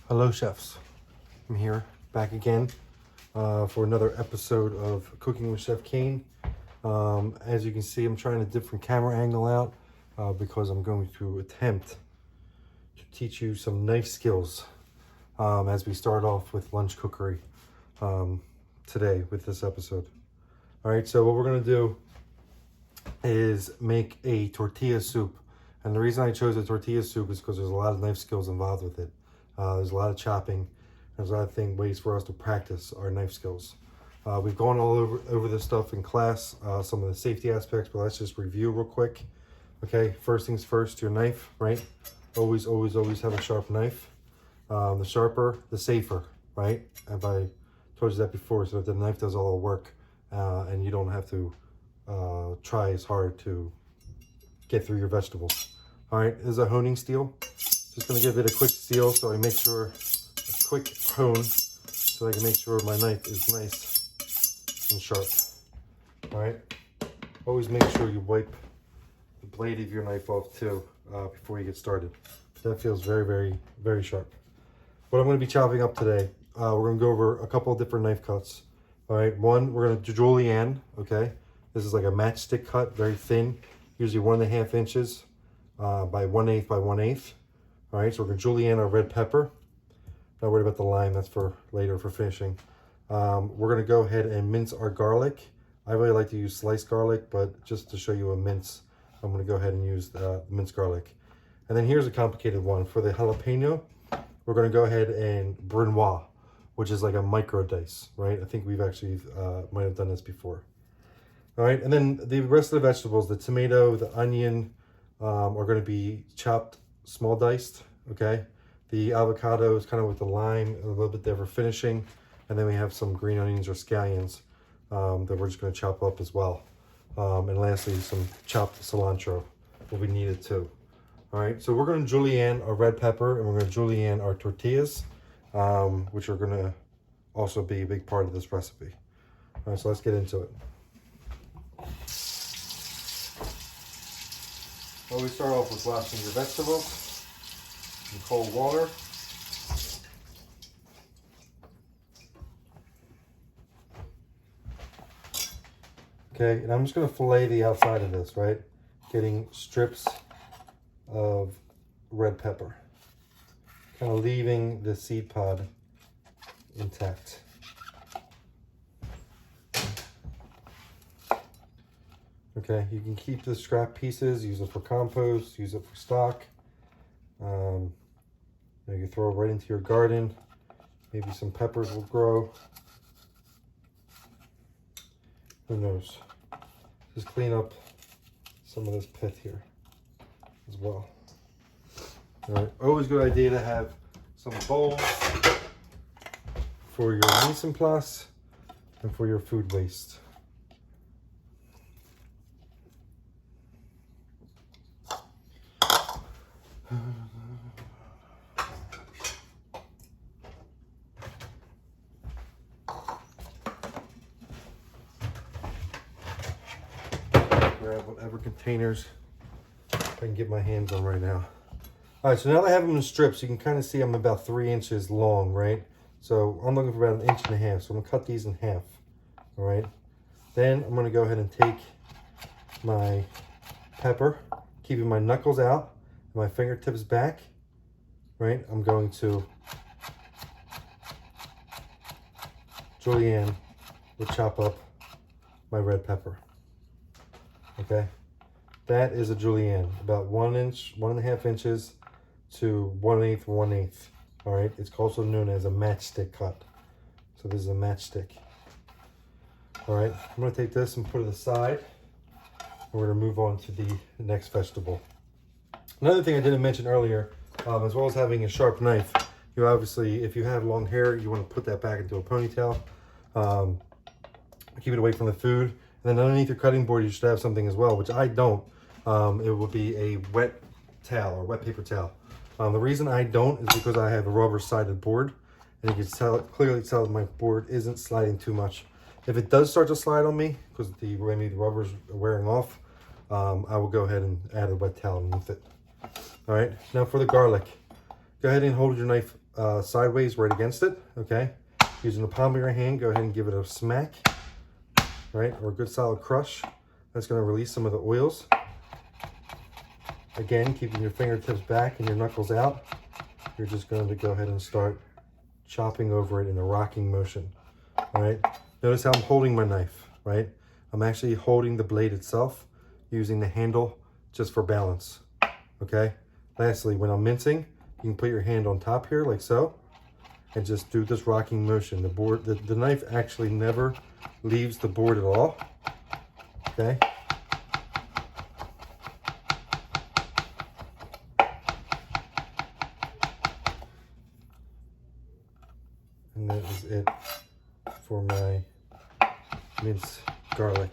Hello chefs, I'm here back again for another episode of Cooking with Chef Kane. As you can see, I'm trying a different camera angle out because I'm going to attempt to teach you some knife skills as we start off with lunch cookery today with this episode. All right, so what we're going to do is make a tortilla soup. And the reason I chose a tortilla soup is because there's a lot of knife skills involved with it. There's a lot of chopping. There's a lot of ways for us to practice our knife skills. We've gone all over this stuff in class, some of the safety aspects, but let's just review real quick. Okay, first things first, your knife, right? Always have a sharp knife. The sharper, the safer, right? Have I told you that before? So that the knife does all the work and you don't have to try as hard to get through your vegetables. All right, this is a honing steel. Just gonna give it a quick seal so I make sure, a quick hone, so I can make sure my knife is nice and sharp. All right, always make sure you wipe the blade of your knife off too before you get started. That feels very sharp. What I'm gonna be chopping up today, we're gonna go over a couple of different knife cuts. All right, one, we're gonna do julienne, okay? This is like a matchstick cut, very thin, usually 1.5 inches by 1/8 by 1/8. All right, so we're gonna julienne our red pepper. Not worried about the lime, that's for later for finishing. We're gonna go ahead and mince our garlic. I really like to use sliced garlic, but just to show you a mince, I'm gonna go ahead and use minced garlic. And then here's a complicated one. For the jalapeno, we're gonna go ahead and brunoise, which is like a micro dice, right? I think we've actually might have done this before. All right, and then the rest of the vegetables, the tomato, the onion, are gonna be chopped small diced, okay? The avocado is kind of with the lime, a little bit there for finishing. And then we have some green onions or scallions that we're just gonna chop up as well. And lastly, some chopped cilantro will be needed too. All right, so we're gonna julienne our red pepper and we're gonna julienne our tortillas, which are gonna also be a big part of this recipe. All right, so let's get into it. Always start off with washing your vegetables in cold water. Okay, and I'm just gonna fillet the outside of this, right? Getting strips of red pepper. Kind of leaving the seed pod intact. Okay, you can keep the scrap pieces, use it for compost, use it for stock. You can throw it right into your garden. Maybe some peppers will grow. Who knows? Just clean up some of this pith here as well. All right, always a good idea to have some bowls for your mise en place and for your food waste. Grab whatever containers I can get my hands on right now. All right, so now that I have them in strips, you can kind of see I'm about 3 inches long, right? So I'm looking for about 1.5 inches. So I'm gonna cut these in half, all right? Then I'm gonna go ahead and take my pepper, keeping my knuckles out, my fingertips back, right? I'm going to julienne will chop up my red pepper. Okay, that is a julienne, about 1 inch, 1.5 inches to 1/8. All right, it's also known as a matchstick cut. So this is a matchstick. All right, I'm gonna take this and put it aside. We're gonna move on to the next vegetable. Another thing I didn't mention earlier, as well as having a sharp knife, you obviously, if you have long hair, you want to put that back into a ponytail. Keep it away from the food. And then underneath your cutting board, you should have something as well, which I don't. It will be a wet towel or wet paper towel. The reason I don't is because I have a rubber-sided board, and you can clearly tell that my board isn't sliding too much. If it does start to slide on me, because maybe the rubber's wearing off, I will go ahead and add a wet towel underneath it. All right, now for the garlic. Go ahead and hold your knife sideways right against it, okay? Using the palm of your hand, go ahead and give it a smack, right? Or a good solid crush. That's gonna release some of the oils. Again, keeping your fingertips back and your knuckles out. You're just going to go ahead and start chopping over it in a rocking motion, all right? Notice how I'm holding my knife, right? I'm actually holding the blade itself, using the handle just for balance, okay? Lastly, when I'm mincing, you can put your hand on top here like so, and just do this rocking motion. The knife actually never leaves the board at all, okay? And that is it for my minced garlic.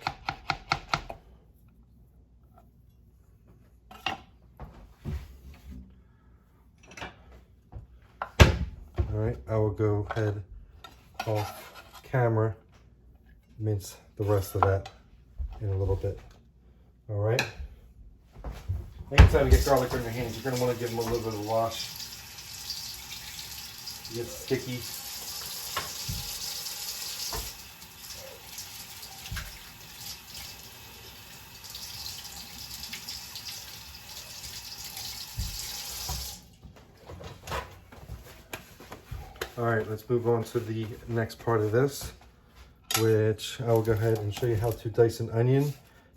All right, I will go ahead off camera, mince the rest of that in a little bit. All right. Anytime you get garlic on your hands, you're going to want to give them a little bit of a wash. It gets sticky. All right, let's move on to the next part of this, which I will go ahead and show you how to dice an onion.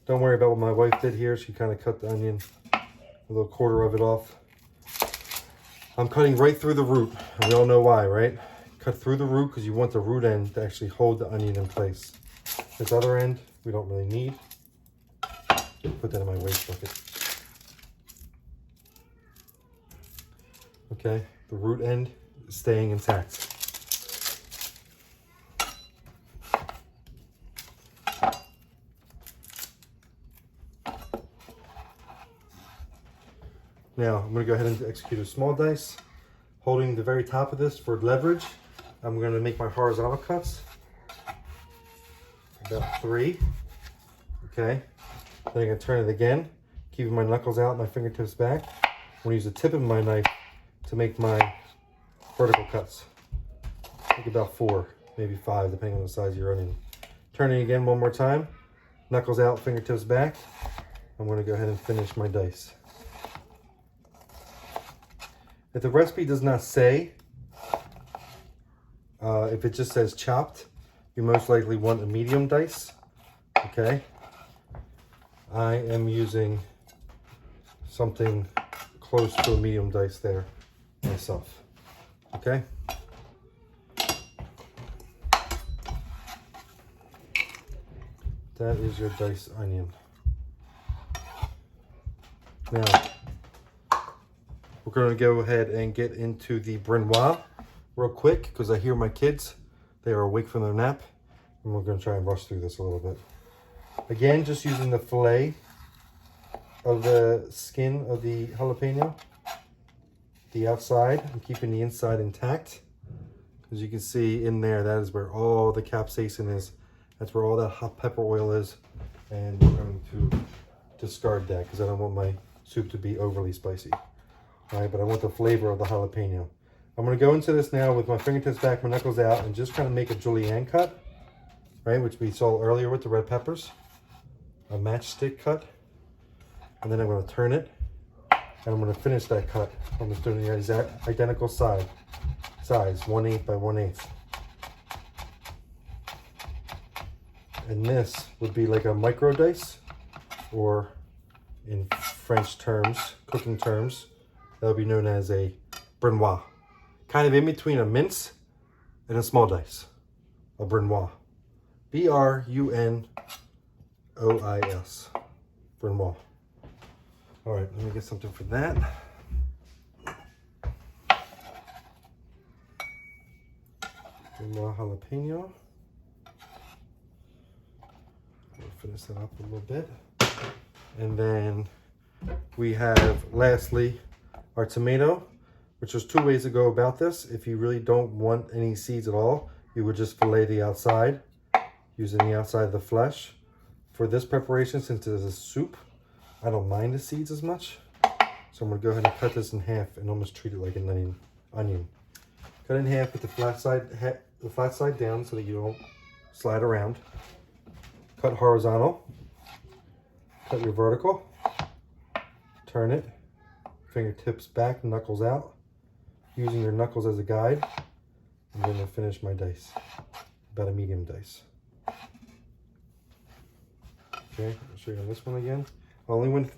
Don't worry about what my wife did here. She kind of cut the onion, a little quarter of it off. I'm cutting right through the root, and we all know why, right? Cut through the root because you want the root end to actually hold the onion in place. This other end, we don't really need. Put that in my waste bucket. Okay, the root end is staying intact. Now, I'm going to go ahead and execute a small dice. Holding the very top of this for leverage, I'm going to make my horizontal cuts. About 3. Okay. Then I'm going to turn it again, keeping my knuckles out, my fingertips back. I'm going to use the tip of my knife to make my vertical cuts. I think about 4, maybe 5, depending on the size of your onion. Turning again one more time. Knuckles out, fingertips back. I'm going to go ahead and finish my dice. If the recipe does not say, if it just says chopped, you most likely want a medium dice, okay? I am using something close to a medium dice there myself, okay? That is your diced onion. Now, we're going to go ahead and get into the brunoise real quick because I hear my kids. They are awake from their nap. And we're going to try and rush through this a little bit. Again, just using the fillet of the skin of the jalapeno. The outside, I'm keeping the inside intact. As you can see in there, that is where all the capsaicin is. That's where all that hot pepper oil is. And we're going to discard that because I don't want my soup to be overly spicy. All right, but I want the flavor of the jalapeno. I'm going to go into this now with my fingertips back, my knuckles out, and just kind of make a julienne cut, right, which we saw earlier with the red peppers. A matchstick cut. And then I'm going to turn it, and I'm going to finish that cut. I'm just doing the exact identical size, 1/8 by 1/8. And this would be like a micro dice, or in French terms, cooking terms, that would be known as a brunoise. Kind of in between a mince and a small dice. A brunoise. B-R-U-N-O-I-S. Brunoise. All right, let me get something for that. Brunoise jalapeno. We'll finish that up a little bit. And then we have, lastly, our tomato, which there's 2 ways to go about this. If you really don't want any seeds at all, you would just fillet the outside, using the outside of the flesh. For this preparation, since it is a soup, I don't mind the seeds as much. So I'm gonna go ahead and cut this in half and almost treat it like an onion. Cut it in half with the flat side down so that you don't slide around. Cut horizontal. Cut your vertical. Turn it. Fingertips back, knuckles out. Using your knuckles as a guide. I'm going to finish my dice. About a medium dice. Okay, I'll show you on this one again. I only went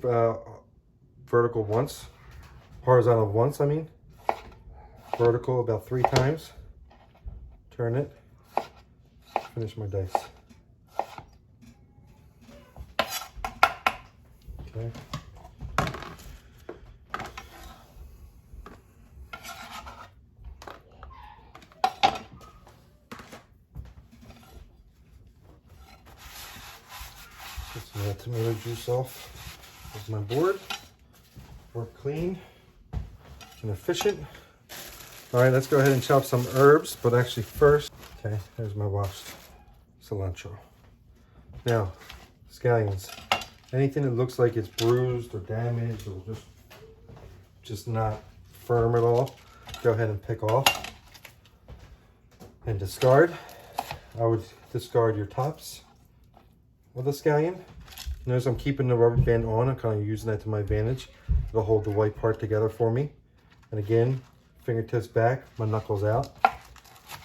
vertical once. Horizontal once, I mean. Vertical about 3 times. Turn it. Finish my dice. Okay. Get some of that tomato juice off of my board. Work clean and efficient. All right, let's go ahead and chop some herbs, but actually first, okay, there's my washed cilantro. Now, scallions. Anything that looks like it's bruised or damaged or just not firm at all, go ahead and pick off and discard. I would discard your tops of the scallion. Notice I'm keeping the rubber band on. I'm kind of using that to my advantage. It'll hold the white part together for me. And again, fingertips back, my knuckles out.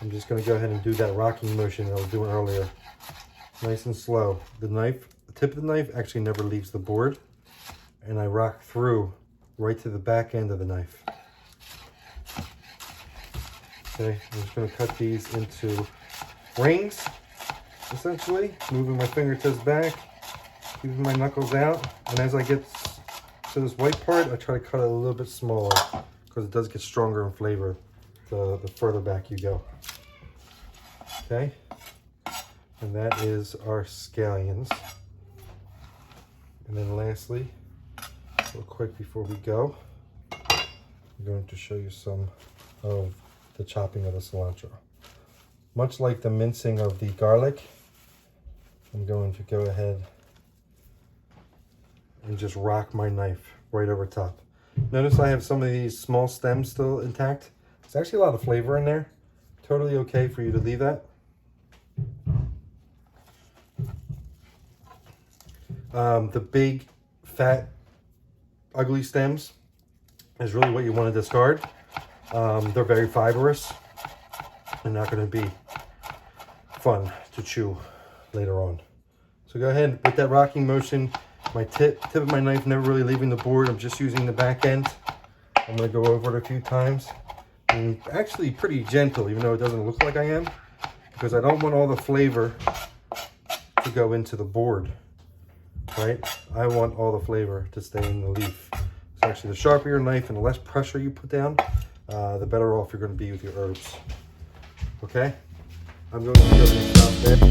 I'm just going to go ahead and do that rocking motion that I was doing earlier. Nice and slow. The tip of the knife actually never leaves the board. And I rock through right to the back end of the knife. Okay, I'm just going to cut these into rings, essentially. Moving my fingertips back, keeping my knuckles out. And as I get to this white part, I try to cut it a little bit smaller because it does get stronger in flavor the further back you go. Okay, and that is our scallions. And then lastly, real quick before we go, I'm going to show you some of the chopping of the cilantro. Much like the mincing of the garlic, I'm going to go ahead and just rock my knife right over top. Notice I have some of these small stems still intact. There's actually a lot of flavor in there. Totally okay for you to leave that. The big, fat, ugly stems is really what you want to discard. They're very fibrous and not going to be fun to chew later on. So go ahead with that rocking motion. My tip of my knife never really leaving the board. I'm just using the back end. I'm going to go over it a few times. And actually pretty gentle, even though it doesn't look like I am, because I don't want all the flavor to go into the board, right? I want all the flavor to stay in the leaf. So actually the sharper your knife and the less pressure you put down, the better off you're going to be with your herbs. Okay? I'm going to go ahead and stop there.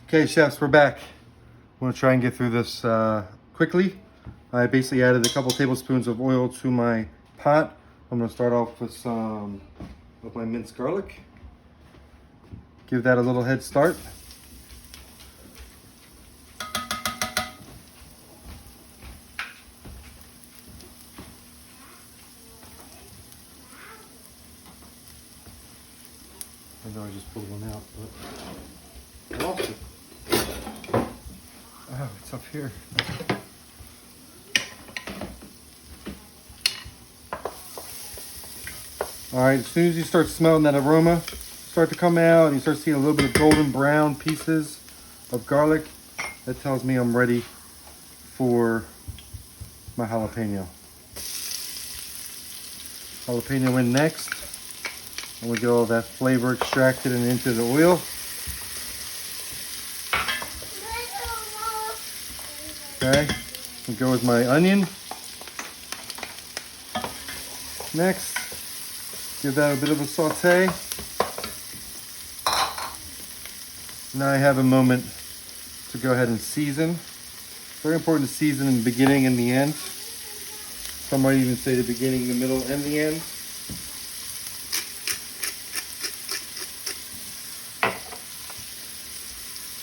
Okay, chefs, we're back. I'm going to try and get through this quickly. I basically added a couple tablespoons of oil to my pot. I'm going to start off with some of my minced garlic. Give that a little head start. I know I just pulled one out, but I lost it. Oh, it's up here. All right, as soon as you start smelling that aroma start to come out and you start seeing a little bit of golden brown pieces of garlic, that tells me I'm ready for my jalapeno. Jalapeno in next. And we get all that flavor extracted and into the oil. Okay, we go with my onion. Next, give that a bit of a saute. Now I have a moment to go ahead and season. Very important to season in the beginning and the end. Some might even say the beginning, the middle, and the end. A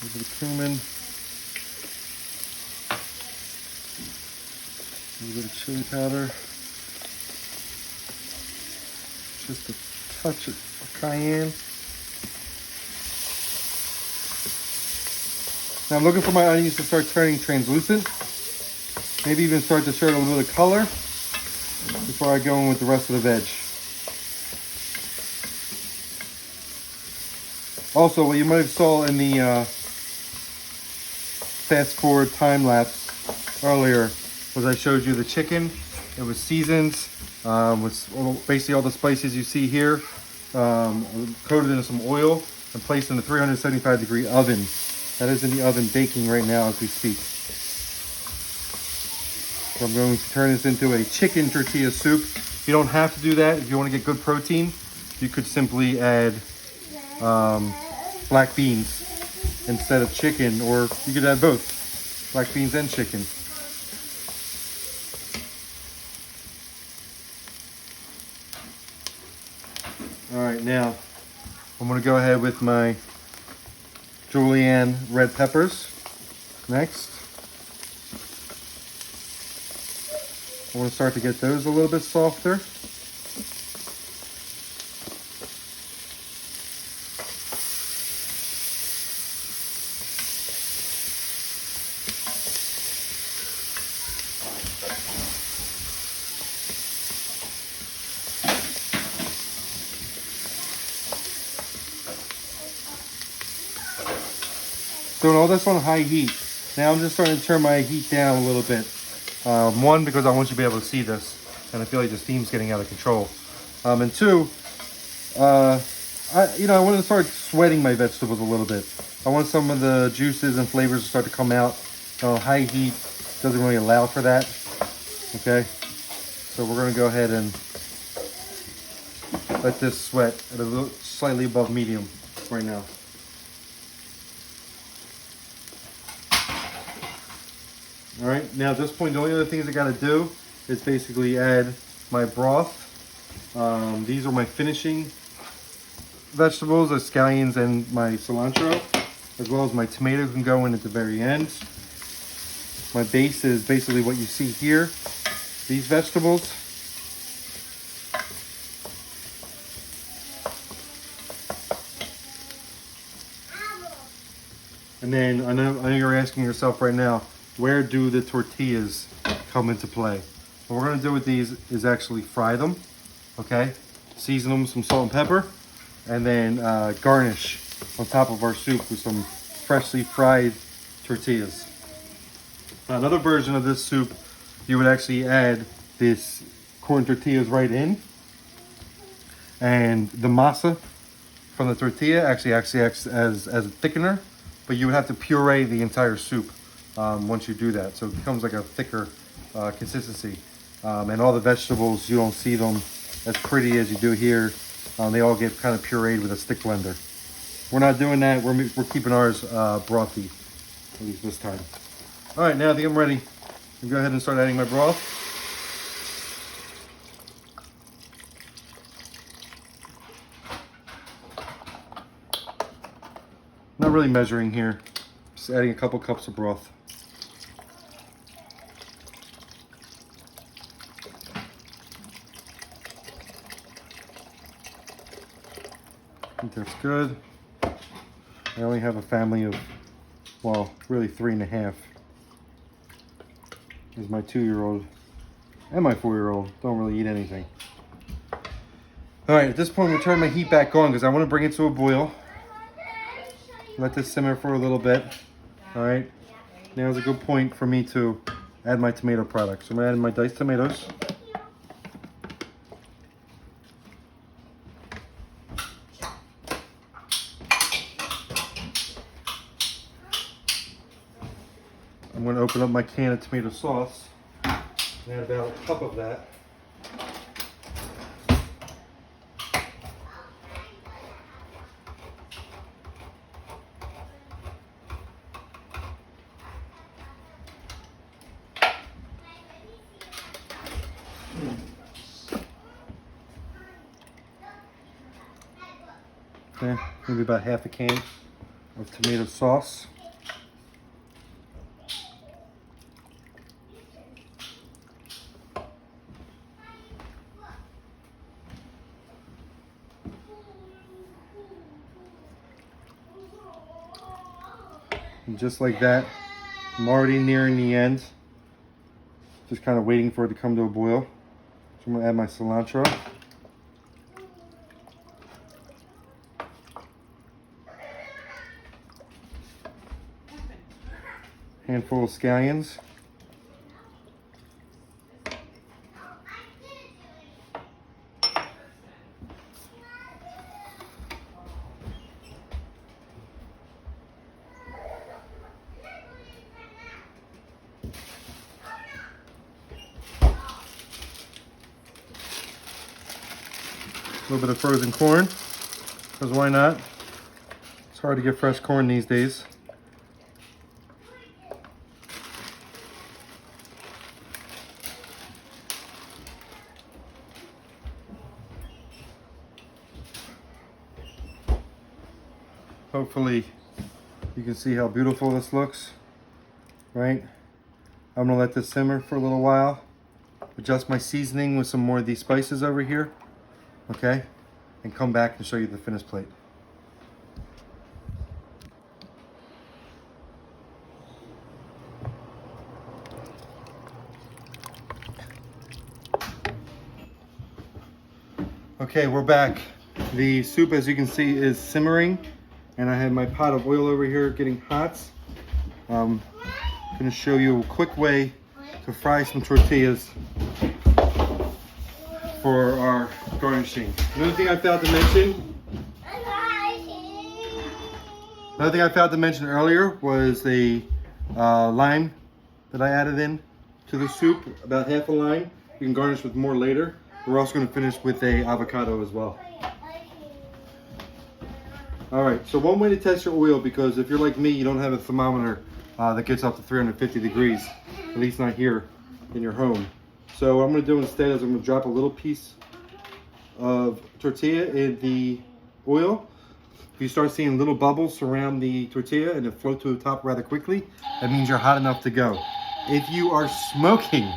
little bit of cumin. A little bit of chili powder. Just a touch of cayenne. Now I'm looking for my onions to start turning translucent. Maybe even start to show a little bit of color before I go in with the rest of the veg. Also, what you might have saw in the fast forward time lapse earlier was I showed you the chicken. It was seasoned with basically all the spices you see here, coated in some oil and placed in the 375-degree oven. That is in the oven baking right now as we speak. So I'm going to turn this into a chicken tortilla soup. You don't have to do that. If you want to get good protein, you could simply add black beans instead of chicken, or you could add both, black beans and chicken. All right, now I'm going to go ahead with my julienne red peppers next. I want to start to get those a little bit softer. Doing all this on high heat. Now I'm just starting to turn my heat down a little bit. One, because I want you to be able to see this, and I feel like the steam's getting out of control. And two, I want to start sweating my vegetables a little bit. I want some of the juices and flavors to start to come out. High heat doesn't really allow for that. Okay, so we're going to go ahead and let this sweat at a little slightly above medium right now. All right, now at this point, the only other things I got to do is basically add my broth. These are my finishing vegetables, the scallions and my cilantro, as well as my tomatoes can go in at the very end. My base is basically what you see here, these vegetables. And then I know you're asking yourself right now, where do the tortillas come into play? What we're going to do with these is actually fry them, okay? Season them with some salt and pepper, and then garnish on top of our soup with some freshly fried tortillas. Another version of this soup, you would actually add this corn tortillas right in, and the masa from the tortilla actually acts as a thickener, but you would have to puree the entire soup once you do that, so it becomes like a thicker consistency. And all the vegetables, you don't see them as pretty as you do here. They all get kind of pureed with a stick blender. We're not doing that. We're keeping ours brothy, at least this time. All right, now I think I'm ready. I'll go ahead and start adding my broth. Not really measuring here, just adding a couple cups of broth. I think that's good. I only have a family of, well, really 3.5. Is my 2-year-old and my 4-year-old don't really eat anything. All right, at this point, we'll turn my heat back on because I want to bring it to a boil. Let this simmer for a little bit. All right, now is a good point for me to add my tomato products. So I'm gonna add my diced tomatoes. I'm going to open up my can of tomato sauce and add about a cup of that. Okay, maybe about half a can of tomato sauce. And just like that, I'm already nearing the end. Just kind of waiting for it to come to a boil. So I'm going to add my cilantro. Handful of scallions. A little bit of frozen corn, because why not? It's hard to get fresh corn these days. Hopefully you can see how beautiful this looks, right? I'm gonna let this simmer for a little while, adjust my seasoning with some more of these spices over here, okay? And come back and show you the finished plate. Okay, we're back. The soup, as you can see, is simmering, and I have my pot of oil over here getting hot. I'm gonna show you a quick way to fry some tortillas for our garnishing. Another thing I failed to mention earlier was the lime that I added in to the soup, about half a lime. You can garnish with more later. We're also going to finish with a avocado as well. All right, so one way to test your oil, because if you're like me, you don't have a thermometer that gets up to 350 degrees, at least not here in your home. So what I'm going to do instead is I'm going to drop a little piece of tortilla in the oil. If you start seeing little bubbles surround the tortilla and it float to the top rather quickly, that means you're hot enough to go. If you are smoking,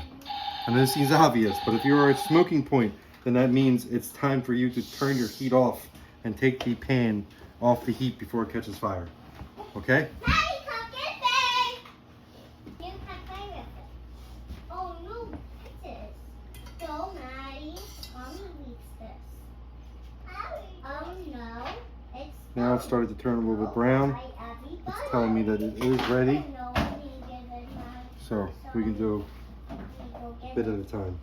and this seems obvious, but if you are at a smoking point, then that means it's time for you to turn your heat off and take the pan off the heat before it catches fire. Okay? Daddy, come get me! You can play with it. Oh no, it's this. No, Maddie. Mommy needs this. Oh no, it's... Now it's started to turn a little bit brown. It's telling me that it is ready. So we can do a bit at a time.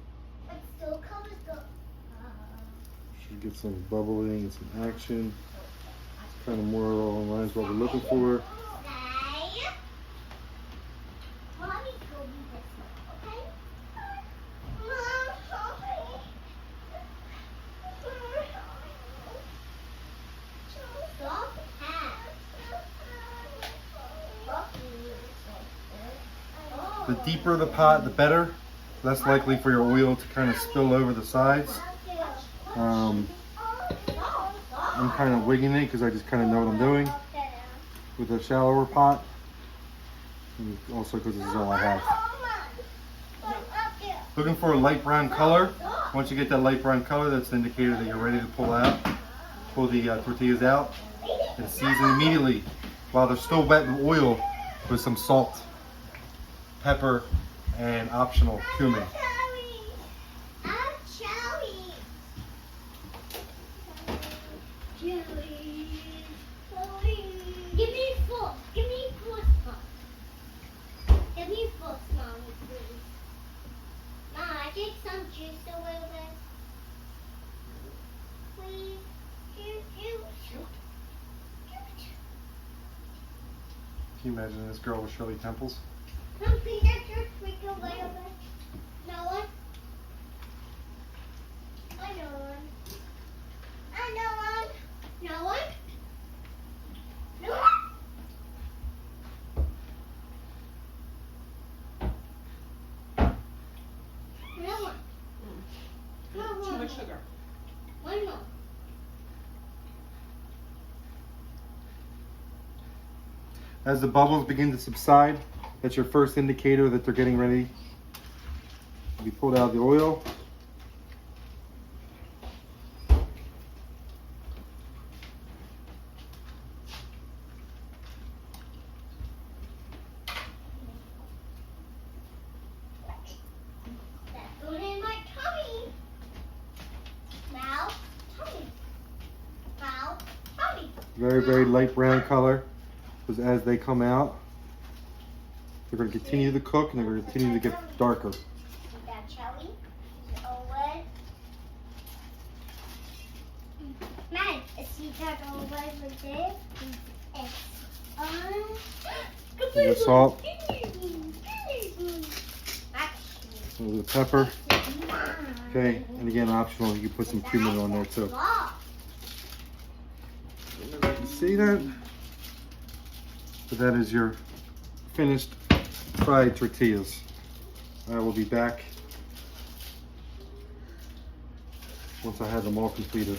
Should get some bubbling and some action. It's kind of more along the lines of what we're looking for. The deeper the pot, the better. Less likely for your oil to kind of spill over the sides. I'm kind of wigging it because I just kind of know what I'm doing with a shallower pot. And also because this is all I have. Looking for a light brown color. Once you get that light brown color, that's an indicator that you're ready to pull the tortillas out, and season immediately while they're still wet in oil with some salt, pepper, and optional cumin. Give me fork. Give me fork. Give me fork, Mommy, please. Mom, I take some juice away with it. Please. Can you imagine this girl with Shirley Temples? Can you just sprinkle a little bit? No one? I know one. I know one. No one? No one? No one. No Too one. much sugar. One more. As the bubbles begin to subside, that's your first indicator that they're getting ready to be pulled out of the oil. That's going in my tummy. Now, tummy. Now, tummy. Very, very light brown color. Because as they come out, they're going to continue to cook and they're going to continue to get darker. We got jelly. Over. Man, see that over there? It's A little salt, Actually, a little pepper. Okay, and again, optional, you can put some cumin on there too. You see that? So that is your finished fried tortillas. I will be back once I have them all completed.